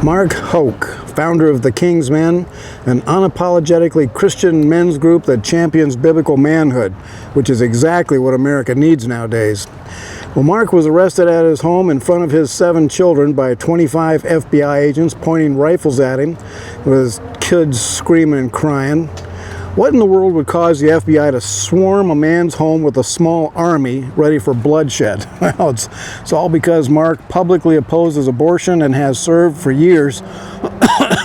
Mark Houck, founder of the King's Men, an unapologetically Christian men's group that champions biblical manhood, which is exactly what America needs nowadays. Well, Mark was arrested at his home in front of his 7 children by 25 FBI agents pointing rifles at him, with his kids screaming and crying. What in the world would cause the FBI to swarm a man's home with a small army ready for bloodshed? Well, it's all because Mark publicly opposes abortion and has served for years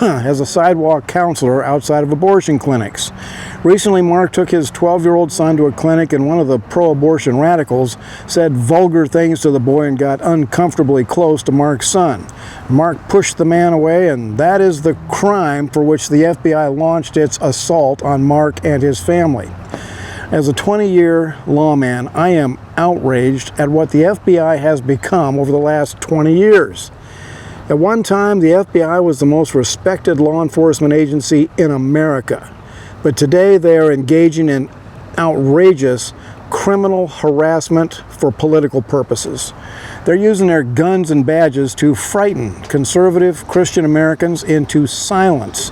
as a sidewalk counselor outside of abortion clinics. Recently, Mark took his 12-year-old son to a clinic, and one of the pro-abortion radicals said vulgar things to the boy and got uncomfortably close to Mark's son. Mark pushed the man away, and that is the crime for which the FBI launched its assault on Mark and his family. As a 20-year lawman, I am outraged at what the FBI has become over the last 20 years. At one time, the FBI was the most respected law enforcement agency in America. But today they are engaging in outrageous criminal harassment for political purposes. They're using their guns and badges to frighten conservative Christian Americans into silence,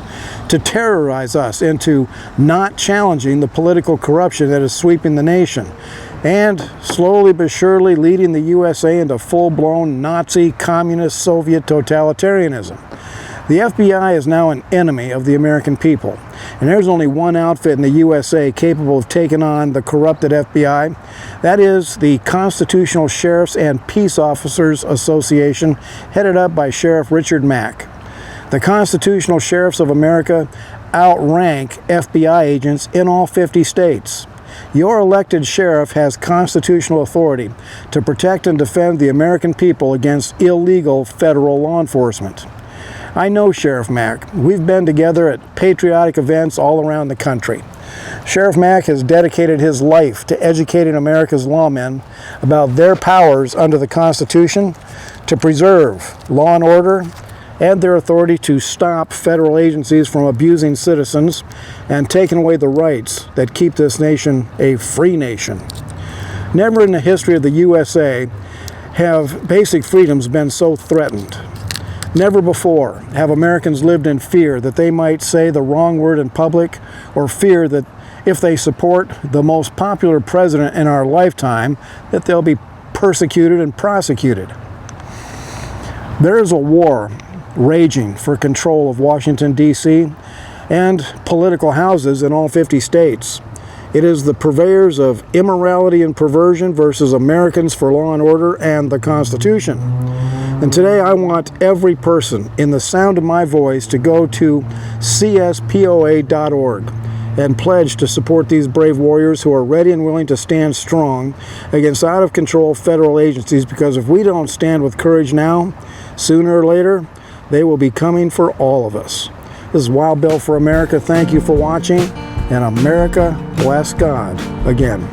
to terrorize us into not challenging the political corruption that is sweeping the nation, and slowly but surely leading the USA into full-blown Nazi, communist, Soviet totalitarianism. The FBI is now an enemy of the American people, and there's only one outfit in the USA capable of taking on the corrupted FBI. That is the Constitutional Sheriffs and Peace Officers Association, headed up by Sheriff Richard Mack. The Constitutional Sheriffs of America outrank FBI agents in all 50 states. Your elected sheriff has constitutional authority to protect and defend the American people against illegal federal law enforcement. I know Sheriff Mack. We've been together at patriotic events all around the country. Sheriff Mack has dedicated his life to educating America's lawmen about their powers under the Constitution to preserve law and order, and their authority to stop federal agencies from abusing citizens and taking away the rights that keep this nation a free nation. Never in the history of the USA have basic freedoms been so threatened. Never before have Americans lived in fear that they might say the wrong word in public, or fear that if they support the most popular president in our lifetime, that they'll be persecuted and prosecuted. There is a war raging for control of Washington, D.C. and political houses in all 50 states. It is the purveyors of immorality and perversion versus Americans for law and order and the Constitution. And today I want every person in the sound of my voice to go to cspoa.org and pledge to support these brave warriors who are ready and willing to stand strong against out-of-control federal agencies, because if we don't stand with courage now, sooner or later, they will be coming for all of us. This is Wild Bill for America. Thank you for watching, and America bless God again.